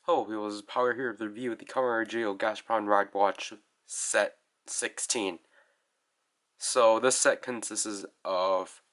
Hello people, this is Power here with the review of the Kamen Rider Zi-O Gashapon Ridewatch Set 16. So this set consists of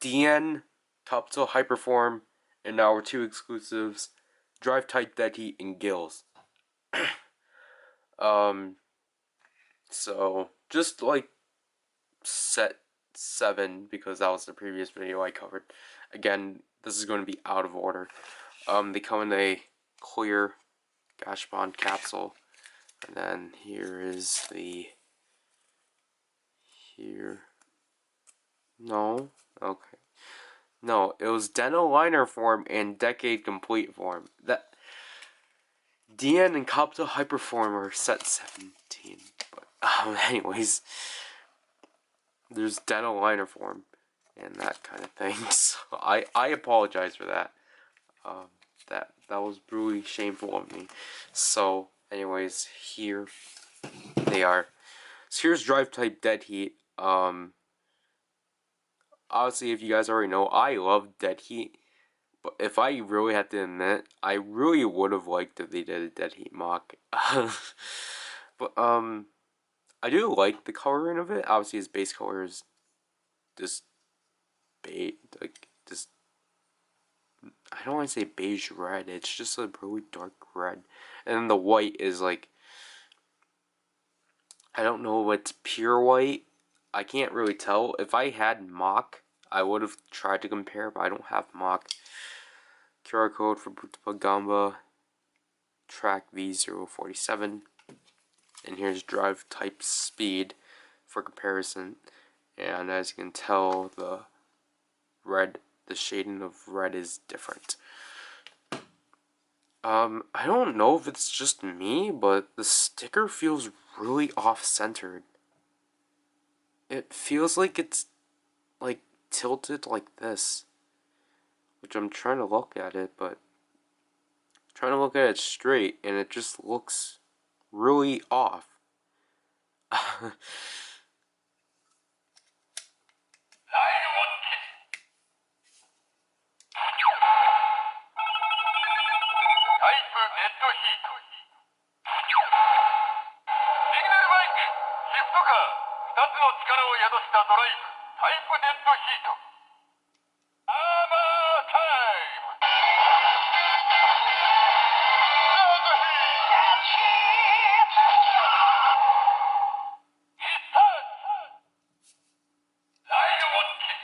DN, Top Hyperform, and our two exclusives, Drive Type Dead Heat and Gills. So just like set 7, because that was the previous video I covered. Again, this is going to be out of order. They come in a clear Gashapon capsule, and then here is the okay. No, it was Deno Liner form and Decade Complete form. That DN and Copto Hyperform are set 17. But anyways, there's Deno Liner form and that kind of thing. So I apologize for that. That was really shameful of me. So anyways, here they are. So here's Drive Type Dead Heat. Obviously, if you guys already know, I love Dead Heat. But if I really had to admit, I really would have liked if they did a Dead Heat mock. But I do like the coloring of it. Obviously, his base color is just beige, like just. I don't want to say beige red. It's just a really dark red, and then the white is like, I don't know what's pure white. I can't really tell. If I had mock, I would have tried to compare, but I don't have mock. QR code for Gamba, track V047, and here's drive type speed for comparison. And as you can tell, the shading of red is different. I don't know if it's just me, but the sticker feels really off-centered. It feels like it's like tilted like this, which I'm trying to look at it, but trying to look at it straight, and it just looks really off.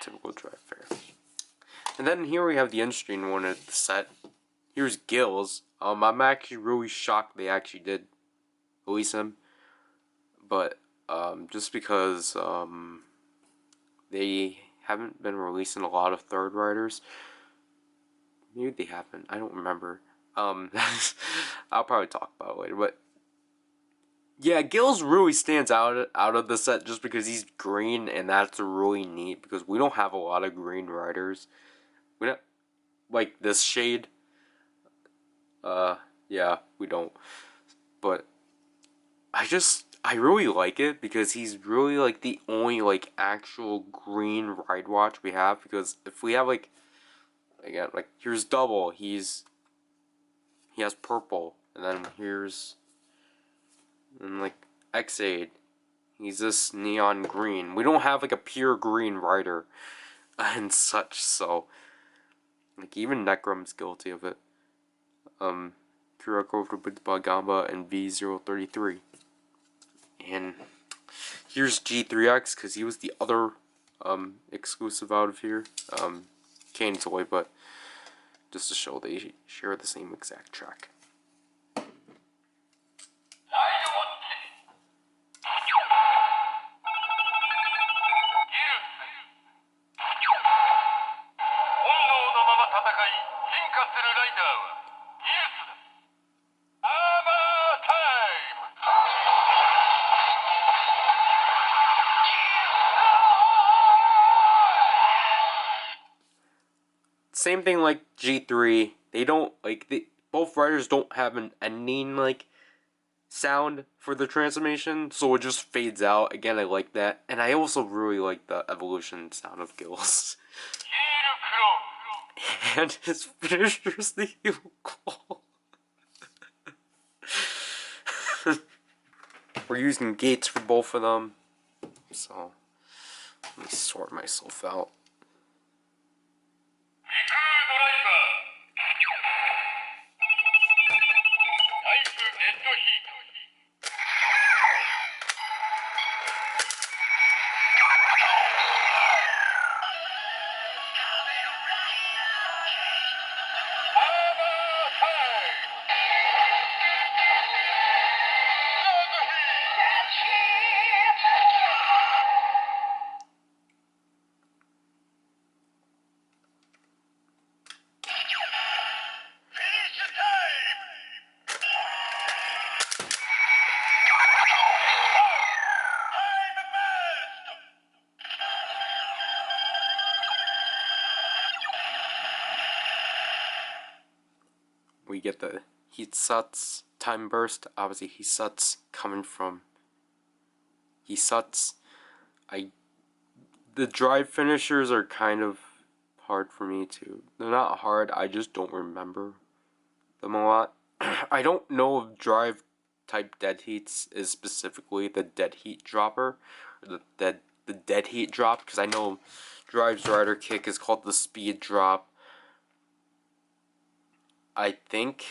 Typical drive fare. And then here we have the end-screen one at the set. Here's Gills. I'm actually really shocked they actually did release him. But just because they haven't been releasing a lot of third riders. Maybe they haven't. I don't remember. I'll probably talk about it later. But yeah, Gills really stands out of the set just because he's green, and that's really neat because we don't have a lot of green riders. We don't like this shade. Yeah, we don't. But I really like it because he's really like the only like actual green ride watch we have. Because if we have like, again, like here's Double, he has purple, and then here's like X-Aid, he's this neon green. We don't have like a pure green rider and such. So like even Necrum's guilty of it. Kuroko for Gamba and V033. And here's G3X because he was the other exclusive out of here. Can't toy, but just to show they share the same exact track. Same thing like G3. They don't like both riders don't have an ending like sound for the transformation, so it just fades out. Again, I like that, and I also really like the evolution sound of Gills. And his finisher's the heel claw. We're using gates for both of them. So, let me sort myself out. We get the Hisatsu time burst. Obviously, Hisatsu coming from Hisatsu. The drive finishers are kind of hard for me too. They're not hard, I just don't remember them a lot. I don't know if drive type dead heats is specifically the dead heat dropper, or the dead heat drop, because I know Drive's rider kick is called the speed drop. I think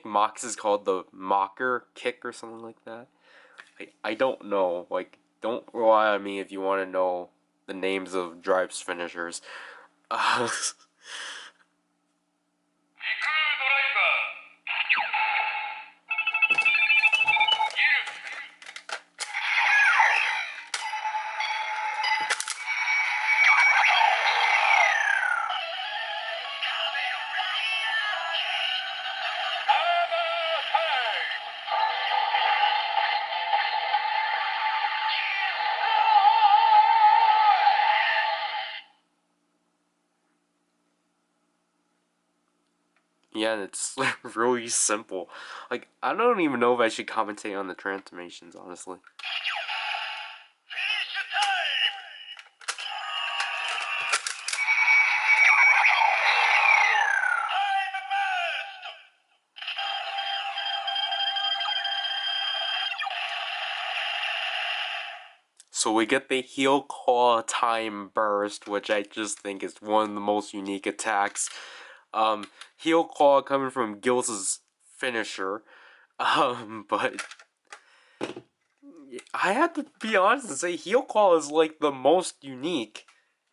Mox is called the mocker kick or something like that. I don't know. Like, don't rely on me if you want to know the names of Drive's finishers. Yeah, and it's really simple. Like, I don't even know if I should commentate on the transformations, honestly. So we get the heel claw time burst, which I just think is one of the most unique attacks. Heel claw coming from Gills' finisher. But I have to be honest and say heel claw is like the most unique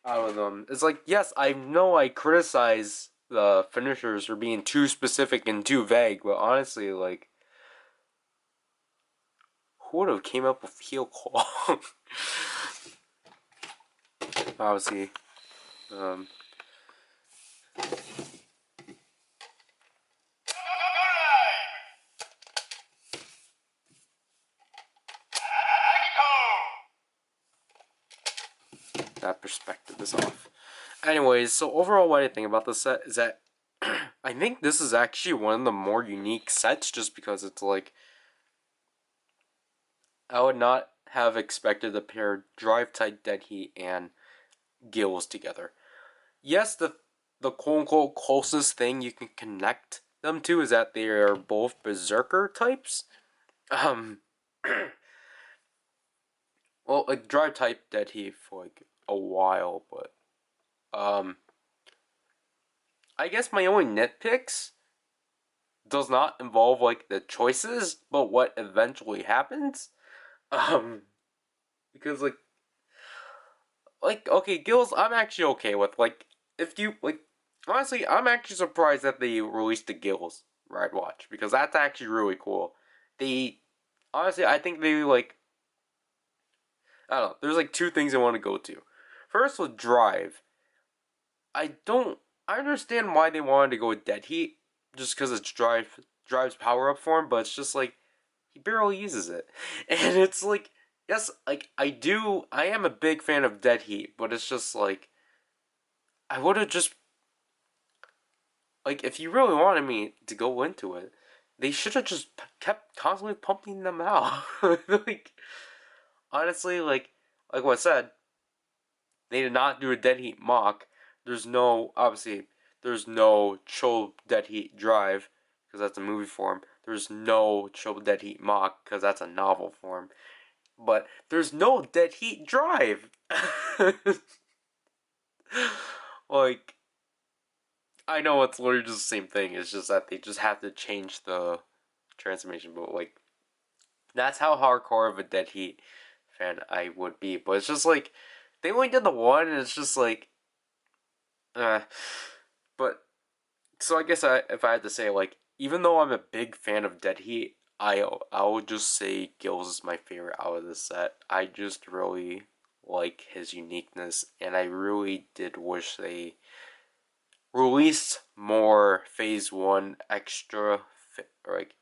out of them. It's like, yes, I know I criticize the finishers for being too specific and too vague, but honestly, like, who would have came up with heel claw? Obviously, that perspective is off. Anyways, so overall what I think about this set is that I think this is actually one of the more unique sets just because it's like, I would not have expected to pair Drive type Dead Heat and Gills together. Yes, the quote unquote closest thing you can connect them to is that they are both Berserker types. Well, like Drive type Dead Heat for like a while, but I guess my only nitpicks does not involve like the choices, but what eventually happens. Because okay, Gills, I'm actually okay with. Like, if you like, honestly, I'm actually surprised that they released the Gills Ridewatch because that's actually really cool. They honestly, I think they like, I don't know. There's like two things I want to go to. First with Drive, I understand why they wanted to go with Dead Heat, just because it's Drive's power up form, but it's just like he barely uses it, and it's like, yes, like I am a big fan of Dead Heat, but it's just like I would have just like if you really wanted me to go into it, they should have just kept constantly pumping them out. Like honestly, like what I said, they did not do a Dead Heat mock. there's no, obviously, there's no Cho Dead Heat Drive, because that's a movie form. There's no Cho Dead Heat Mach, because that's a novel form. But there's no Dead Heat Drive! Like, I know it's literally just the same thing. It's just that they just have to change the transformation. But, like, that's how hardcore of a Dead Heat fan I would be. But it's just like, they only did the one, and it's just like, but so I guess if I had to say, like, even though I'm a big fan of Dead Heat, I would just say Gills is my favorite out of the set. I just really like his uniqueness, and I really did wish they released more Phase One extra, like,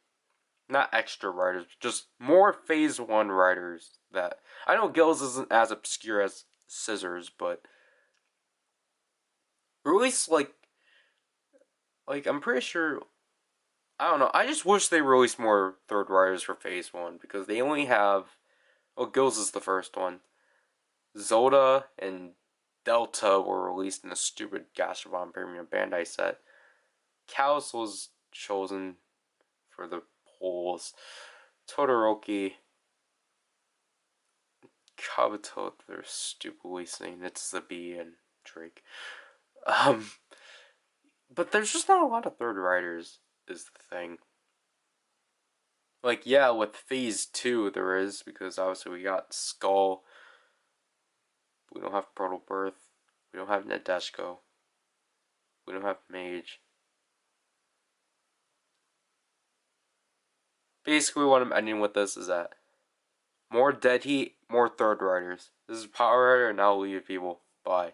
not extra riders, just more Phase One riders. That I know Gills isn't as obscure as Scissors, but release like I'm pretty sure. I don't know. I just wish they released more third riders for Phase One because they only have. Oh, Gills is the first one. Zoda and Delta were released in a stupid Gashapon Premium Bandai set. Chaos was chosen for the polls. Todoroki, Kabuto, they're stupidly saying it's the B and Drake. Um, but there's just not a lot of third riders, is the thing. Like, yeah, with Phase 2 there is, because obviously we got Skull, we don't have Proto Birth, we don't have Nadeshiko, we don't have Mage. Basically what I'm ending with this is that more Dead Heat, more third riders. This is PowerRider, and I'll leave people. Bye.